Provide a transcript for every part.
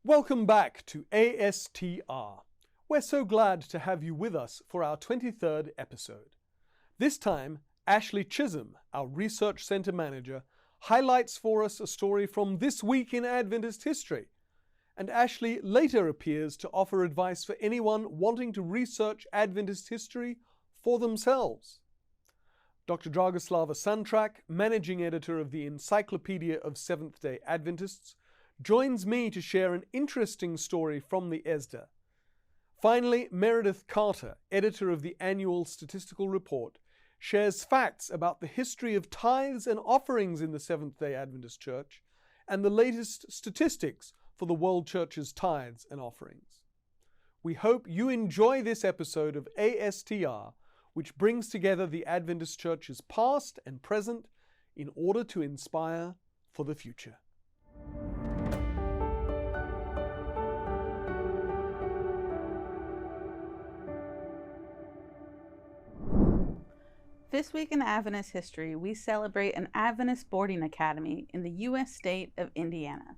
Welcome back to ASTR. We're so glad to have you with us for our 23rd episode. This time, Ashley Chisholm, our Research Center Manager, highlights for us a story from this week in Adventist history. And Ashley later appears to offer advice for anyone wanting to research Adventist history for themselves. Dr. Dragoslava Santrak, Managing Editor of the Encyclopedia of Seventh-day Adventists, joins me to share an interesting story from the ASTR. Finally, Meredith Carter, editor of the Annual Statistical Report, shares facts about the history of tithes and offerings in the Seventh-day Adventist Church and the latest statistics for the World Church's tithes and offerings. We hope you enjoy this episode of ASTR, which brings together the Adventist Church's past and present in order to inspire for the future. This week in Adventist history, we celebrate an Adventist boarding academy in the U.S. state of Indiana.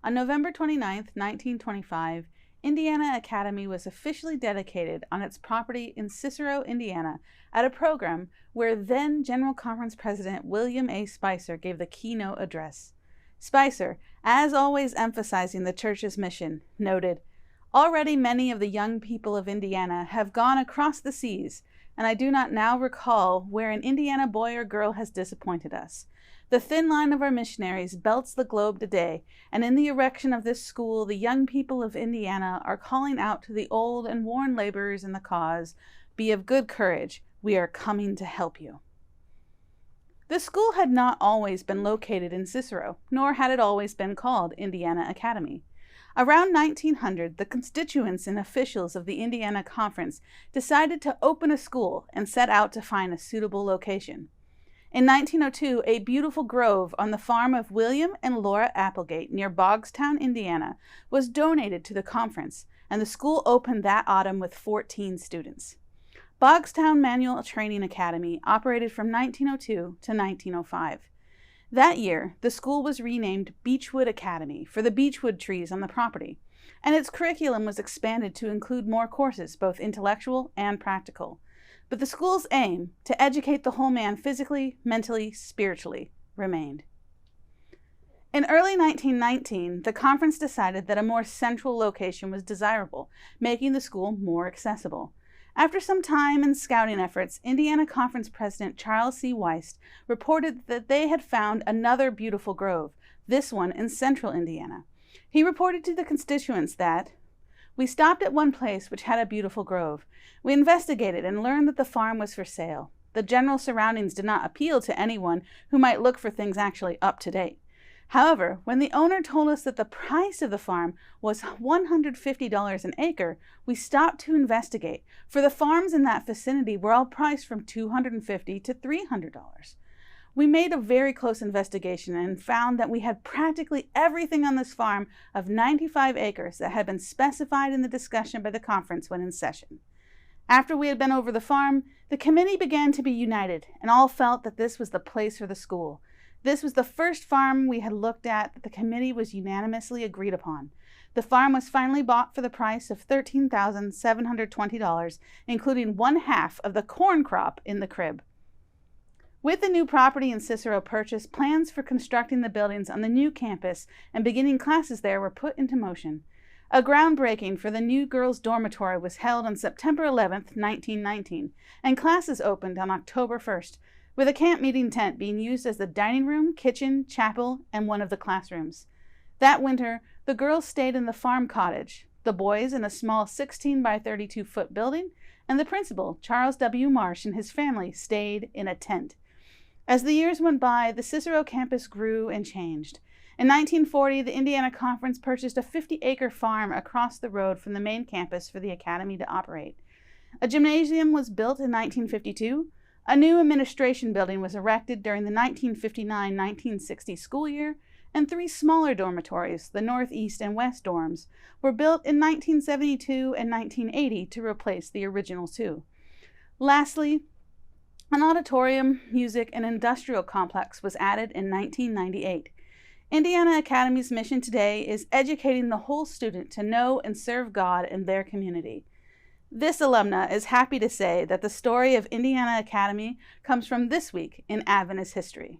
On November 29, 1925, Indiana Academy was officially dedicated on its property in Cicero, Indiana, at a program where then General Conference President William A. Spicer gave the keynote address. Spicer, as always emphasizing the church's mission, noted, "Already many of the young people of Indiana have gone across the seas, and I do not now recall where an Indiana boy or girl has disappointed us. The thin line of our missionaries belts the globe today, and in the erection of this school, the young people of Indiana are calling out to the old and worn laborers in the cause, 'Be of good courage, we are coming to help you.'" The school had not always been located in Cicero, nor had it always been called Indiana Academy. Around 1900, the constituents and officials of the Indiana Conference decided to open a school and set out to find a suitable location. In 1902, a beautiful grove on the farm of William and Laura Applegate near Bogstown, Indiana, was donated to the conference, and the school opened that autumn with 14 students. Bogstown Manual Training Academy operated from 1902 to 1905. That year, the school was renamed Beechwood Academy for the beechwood trees on the property, and its curriculum was expanded to include more courses, both intellectual and practical. But the school's aim, to educate the whole man physically, mentally, spiritually, remained. In early 1919, the conference decided that a more central location was desirable, making the school more accessible. After some time and scouting efforts, Indiana Conference President Charles C. Weist reported that they had found another beautiful grove, this one in central Indiana. He reported to the constituents that, "We stopped at one place which had a beautiful grove. We investigated and learned that the farm was for sale. The general surroundings did not appeal to anyone who might look for things actually up to date. However, when the owner told us that the price of the farm was $150 an acre, we stopped to investigate, for the farms in that vicinity were all priced from $250 to $300. We made a very close investigation and found that we had practically everything on this farm of 95 acres that had been specified in the discussion by the conference when in session. After we had been over the farm, the committee began to be united, and all felt that this was the place for the school. This was the first farm we had looked at that the committee was unanimously agreed upon. The farm was finally bought for the price of $13,720, including one half of the corn crop in the crib. With the new property in Cicero purchased, plans for constructing the buildings on the new campus and beginning classes there were put into motion. A groundbreaking for the new girls' dormitory was held on September 11, 1919, and classes opened on October 1st, with a camp meeting tent being used as the dining room, kitchen, chapel, and one of the classrooms. That winter, the girls stayed in the farm cottage, the boys in a small 16 by 32-foot building, and the principal, Charles W. Marsh, and his family stayed in a tent. As the years went by, the Cicero campus grew and changed. In 1940, the Indiana Conference purchased a 50-acre farm across the road from the main campus for the academy to operate. A gymnasium was built in 1952. A new administration building was erected during the 1959-1960 school year, and 3 smaller dormitories, the Northeast and West dorms, were built in 1972 and 1980 to replace the original 2. Lastly, an auditorium, music, and industrial complex was added in 1998. Indiana Academy's mission today is educating the whole student to know and serve God in their community. This alumna is happy to say that the story of Indiana Academy comes from this week in Adventist history.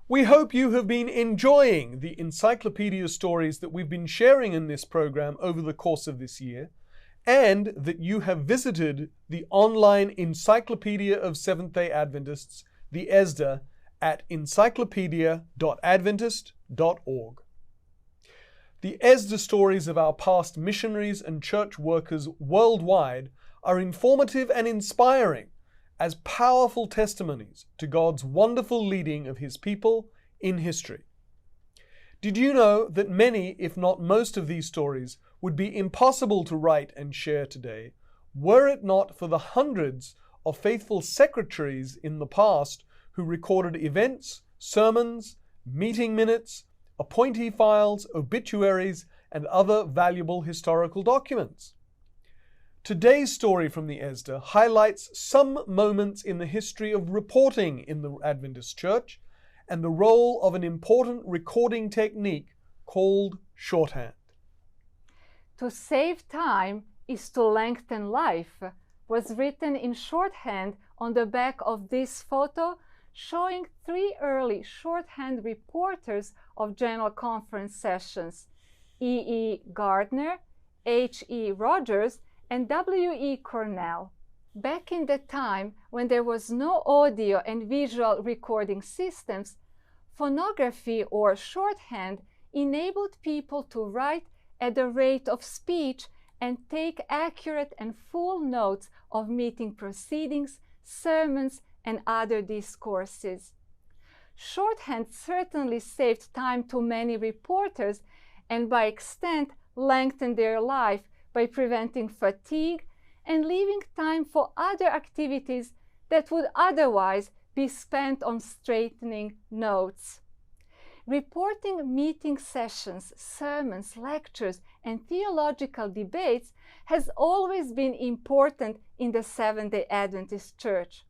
We hope you have been enjoying the encyclopedia stories that we've been sharing in this program over the course of this year, and that you have visited the online Encyclopedia of Seventh-day Adventists, the ASTR, at encyclopedia.adventist.org. The ASTR stories of our past missionaries and church workers worldwide are informative and inspiring as powerful testimonies to God's wonderful leading of His people in history. Did you know that many, if not most of these stories would be impossible to write and share today were it not for the hundreds of faithful secretaries in the past who recorded events, sermons, meeting minutes, appointee files, obituaries, and other valuable historical documents? Today's story from the ASTR highlights some moments in the history of reporting in the Adventist Church and the role of an important recording technique called shorthand. To save time is to lengthen life was written in shorthand on the back of this photo, showing 3 early shorthand reporters of General Conference sessions: E. Gardner, H. Rogers, and W. Cornell. Back in the time when there was no audio and visual recording systems, phonography or shorthand enabled people to write at the rate of speech and take accurate and full notes of meeting proceedings, sermons, and other discourses. Shorthand certainly saved time to many reporters and by extent lengthened their life by preventing fatigue and leaving time for other activities that would otherwise be spent on straightening notes. Reporting meeting sessions, sermons, lectures, and theological debates has always been important in the Seventh-day Adventist Church.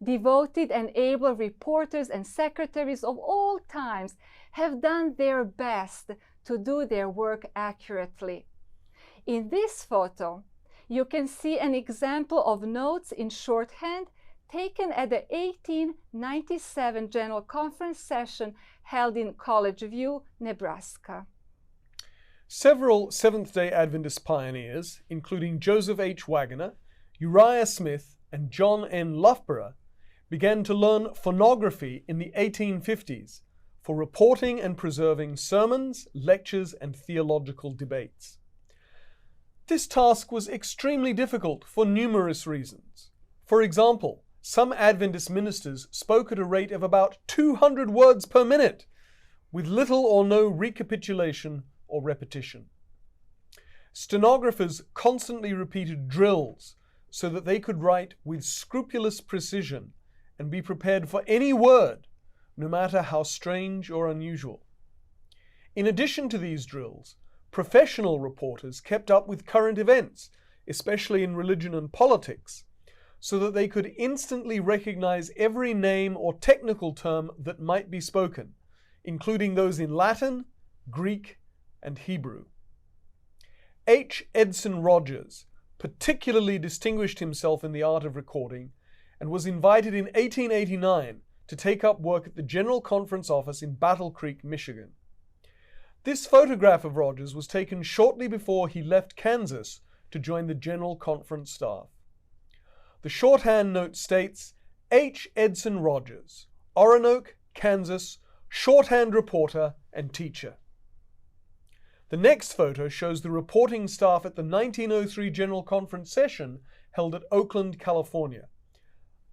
Devoted and able reporters and secretaries of all times have done their best to do their work accurately. In this photo, you can see an example of notes in shorthand taken at the 1897 General Conference session held in College View, Nebraska. Several Seventh-day Adventist pioneers, including Joseph H. Waggoner, Uriah Smith, and John N. Loughborough, began to learn phonography in the 1850s for reporting and preserving sermons, lectures, and theological debates. This task was extremely difficult for numerous reasons. For example, some Adventist ministers spoke at a rate of about 200 words per minute, with little or no recapitulation or repetition. Stenographers constantly repeated drills so that they could write with scrupulous precision and be prepared for any word, no matter how strange or unusual. In addition to these drills, professional reporters kept up with current events, especially in religion and politics, so that they could instantly recognize every name or technical term that might be spoken, including those in Latin, Greek, and Hebrew. H. Edson Rogers particularly distinguished himself in the art of recording and was invited in 1889 to take up work at the General Conference office in Battle Creek, Michigan. This photograph of Rogers was taken shortly before he left Kansas to join the General Conference staff. The shorthand note states, H. Edson Rogers, Oronoque, Kansas, shorthand reporter and teacher. The next photo shows the reporting staff at the 1903 General Conference session held at Oakland, California.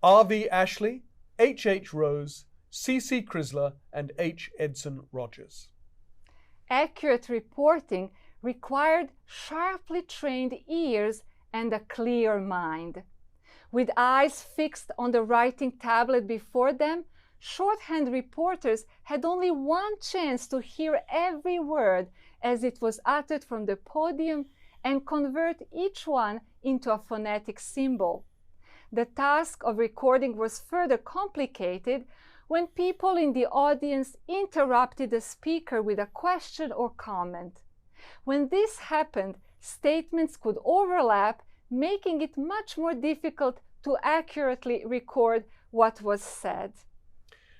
R.V. Ashley, H. Rose, C.C. Chrysler, and H. Edson Rogers. Accurate reporting required sharply trained ears and a clear mind. With eyes fixed on the writing tablet before them, shorthand reporters had only one chance to hear every word as it was uttered from the podium and convert each one into a phonetic symbol. The task of recording was further complicated when people in the audience interrupted the speaker with a question or comment. When this happened, statements could overlap, making it much more difficult to accurately record what was said.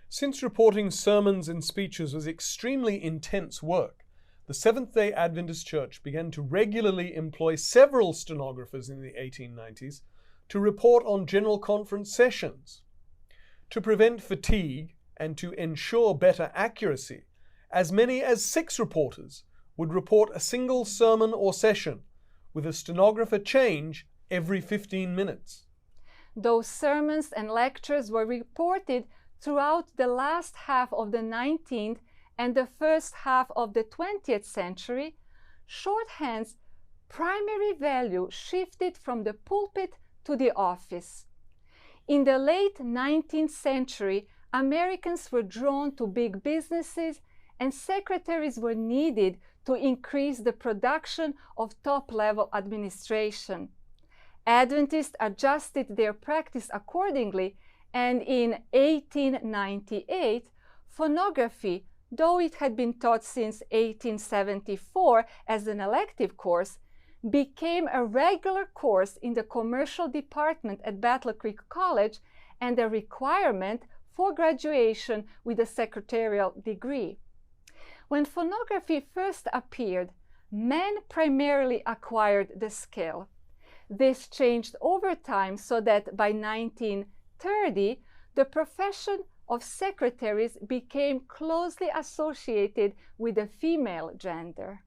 Since reporting sermons and speeches was extremely intense work, the Seventh-day Adventist Church began to regularly employ several stenographers in the 1890s to report on General Conference sessions. To prevent fatigue and to ensure better accuracy, as many as 6 reporters would report a single sermon or session, with a stenographer change every 15 minutes. Those sermons and lectures were reported throughout the last half of the 19th and the first half of the 20th century. Shorthand's primary value shifted from the pulpit to the office. In the late 19th century, Americans were drawn to big businesses, and secretaries were needed to increase the production of top-level administration. Adventists adjusted their practice accordingly, and in 1898, phonography, though it had been taught since 1874 as an elective course, became a regular course in the commercial department at Battle Creek College and a requirement for graduation with a secretarial degree. When phonography first appeared, men primarily acquired the skill. This changed over time so that by 1930, the profession of secretaries became closely associated with the female gender.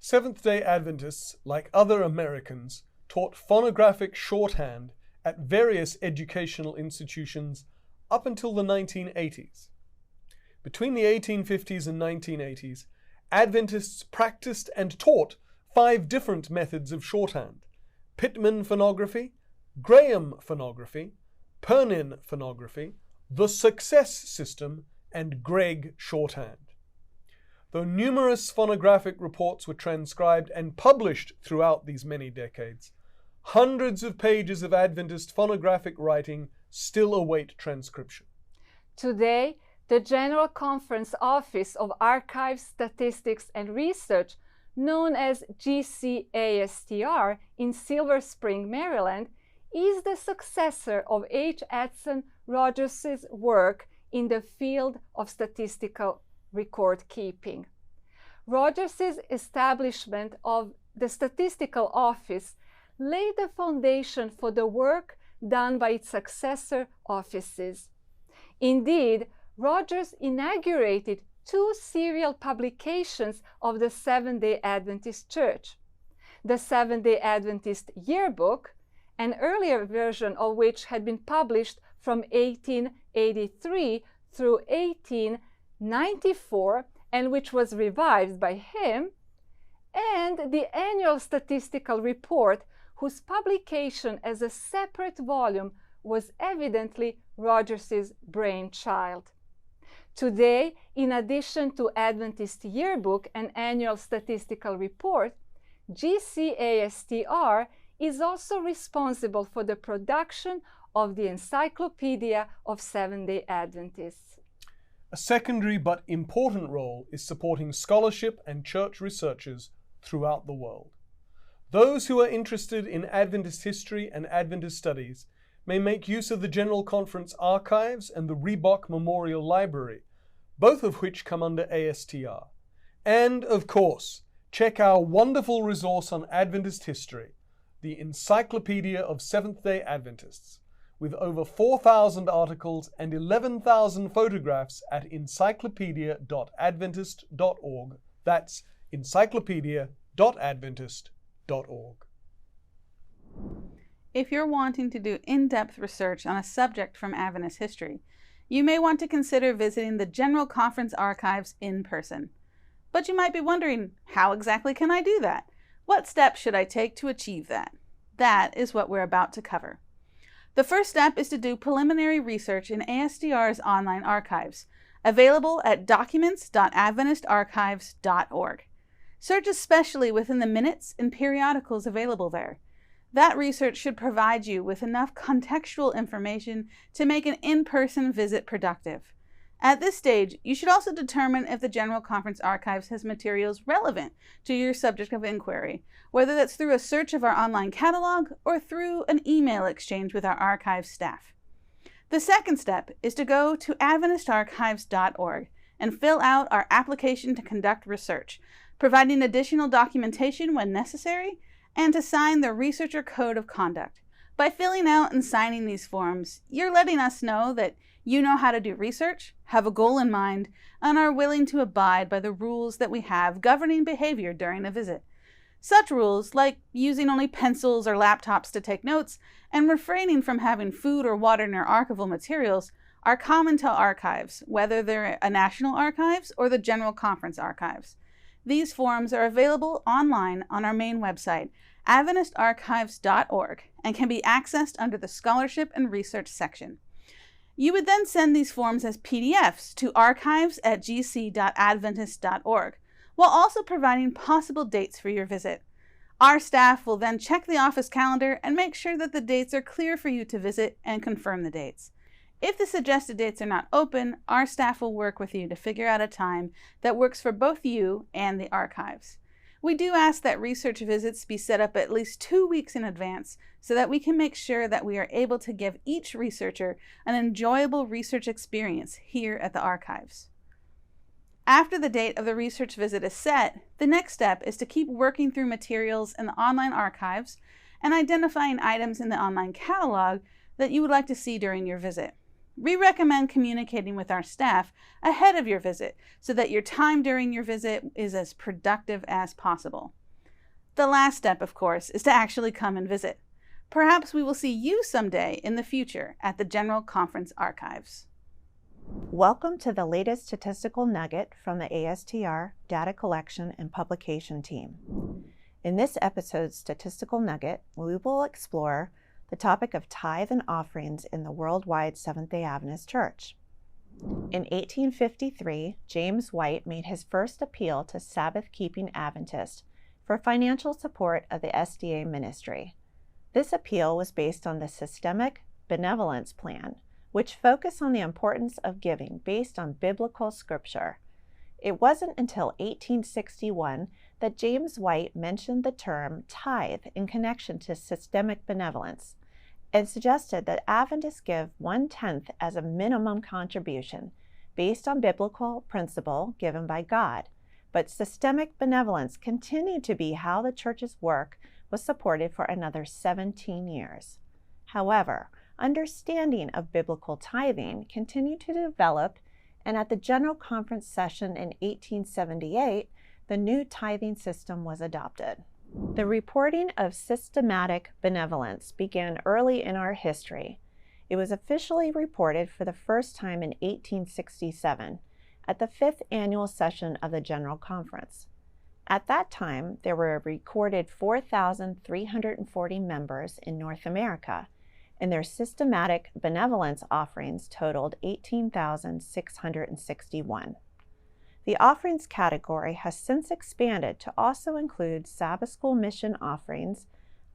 Seventh-day Adventists, like other Americans, taught phonographic shorthand at various educational institutions up until the 1980s. Between the 1850s and 1980s, Adventists practiced and taught 5 different methods of shorthand: Pitman phonography, Graham phonography, Pernin phonography, the Success system, and Gregg shorthand. Though numerous phonographic reports were transcribed and published throughout these many decades, hundreds of pages of Adventist phonographic writing still await transcription. Today, the General Conference Office of Archives, Statistics, and Research, known as GCASTR in Silver Spring, Maryland, is the successor of H. Edson Rogers's work in the field of statistical record keeping. Rogers's establishment of the Statistical Office laid the foundation for the work done by its successor offices. Indeed, Rogers inaugurated 2 serial publications of the Seventh-day Adventist Church: the Seventh-day Adventist Yearbook, an earlier version of which had been published from 1883 through 1894 and which was revised by him, and the Annual Statistical Report, whose publication as a separate volume was evidently Rogers's brainchild. Today, in addition to Adventist Yearbook and Annual Statistical Report, GCASTR is also responsible for the production of the Encyclopedia of Seventh-day Adventists. A secondary but important role is supporting scholarship and church researchers throughout the world. Those who are interested in Adventist history and Adventist studies may make use of the General Conference archives and the Reebok Memorial Library, both of which come under ASTR. And, of course, check our wonderful resource on Adventist history, the Encyclopedia of Seventh-day Adventists, with over 4,000 articles and 11,000 photographs at encyclopedia.adventist.org. That's encyclopedia.adventist.org. If you're wanting to do in-depth research on a subject from Adventist history, you may want to consider visiting the General Conference archives in person. But you might be wondering, how exactly can I do that? What steps should I take to achieve that? That is what we're about to cover. The first step is to do preliminary research in ASTR's online archives, available at documents.adventistarchives.org. Search especially within the minutes and periodicals available there. That research should provide you with enough contextual information to make an in-person visit productive. At this stage, you should also determine if the General Conference Archives has materials relevant to your subject of inquiry, whether that's through a search of our online catalog or through an email exchange with our archives staff. The second step is to go to AdventistArchives.org and fill out our application to conduct research, providing additional documentation when necessary, and to sign the Researcher Code of Conduct. By filling out and signing these forms, you're letting us know that you know how to do research, have a goal in mind, and are willing to abide by the rules that we have governing behavior during a visit. Such rules, like using only pencils or laptops to take notes and refraining from having food or water in your archival materials, are common to archives, whether they're a national archives or the General Conference Archives. These forms are available online on our main website, AdventistArchives.org, and can be accessed under the Scholarship and Research section. You would then send these forms as PDFs to archives@gc.adventist.org, while also providing possible dates for your visit. Our staff will then check the office calendar and make sure that the dates are clear for you to visit and confirm the dates. If the suggested dates are not open, our staff will work with you to figure out a time that works for both you and the archives. We do ask that research visits be set up at least 2 weeks in advance so that we can make sure that we are able to give each researcher an enjoyable research experience here at the archives. After the date of the research visit is set, the next step is to keep working through materials in the online archives and identifying items in the online catalog that you would like to see during your visit. We recommend communicating with our staff ahead of your visit so that your time during your visit is as productive as possible. The last step, of course, is to actually come and visit. Perhaps we will see you someday in the future at the General Conference Archives. Welcome to the latest statistical nugget from the ASTR Data Collection and Publication team. In this episode's statistical nugget, we will explore the topic of tithe and offerings in the worldwide Seventh-day Adventist Church. In 1853, James White made his first appeal to Sabbath-keeping Adventists for financial support of the SDA ministry. This appeal was based on the Systemic Benevolence Plan, which focused on the importance of giving based on biblical scripture. It wasn't until 1861 that James White mentioned the term tithe in connection to systemic benevolence, and suggested that Adventists give 1/10 as a minimum contribution based on biblical principle given by God. But systemic benevolence continued to be how the church's work was supported for another 17 years. However, understanding of biblical tithing continued to develop, and at the General Conference session in 1878, the new tithing system was adopted. The reporting of systematic benevolence began early in our history. It was officially reported for the first time in 1867 at the 5th annual session of the General Conference. At that time, there were a recorded 4,340 members in North America, and their systematic benevolence offerings totaled 18,661. The offerings category has since expanded to also include Sabbath School mission offerings,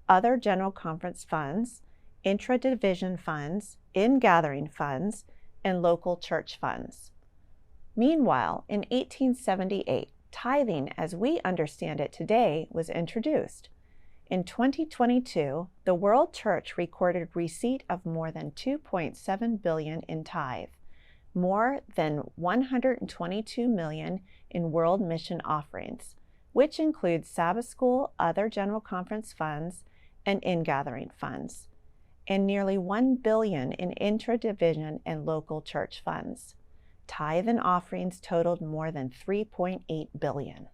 other General Conference funds, intra-division funds, in-gathering funds, and local church funds. Meanwhile, in 1878, tithing as we understand it today was introduced. In 2022, the World Church recorded receipt of more than $2.7 billion in tithe, more than $122 million in world mission offerings, which includes Sabbath School, other General Conference funds, and in-gathering funds, and nearly $1 billion in intra-division and local church funds. Tithe and offerings totaled more than $3.8 billion.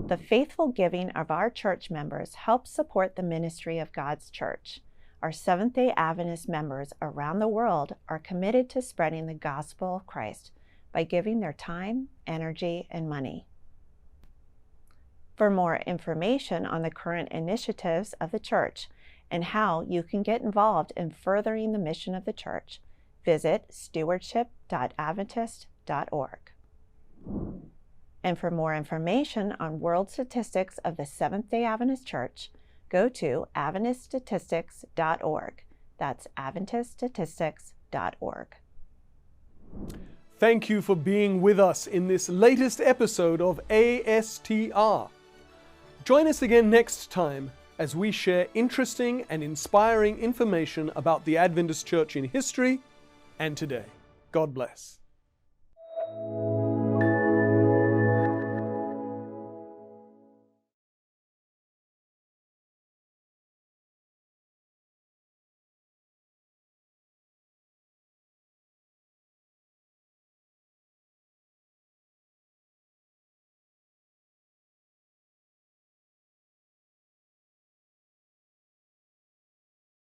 The faithful giving of our church members helps support the ministry of God's church. Our Seventh-day Adventist members around the world are committed to spreading the gospel of Christ by giving their time, energy, and money. For more information on the current initiatives of the church and how you can get involved in furthering the mission of the church, visit stewardship.adventist.org. And for more information on world statistics of the Seventh-day Adventist Church, go to AdventistStatistics.org. That's AdventistStatistics.org. Thank you for being with us in this latest episode of ASTR. Join us again next time as we share interesting and inspiring information about the Adventist Church in history and today. God bless.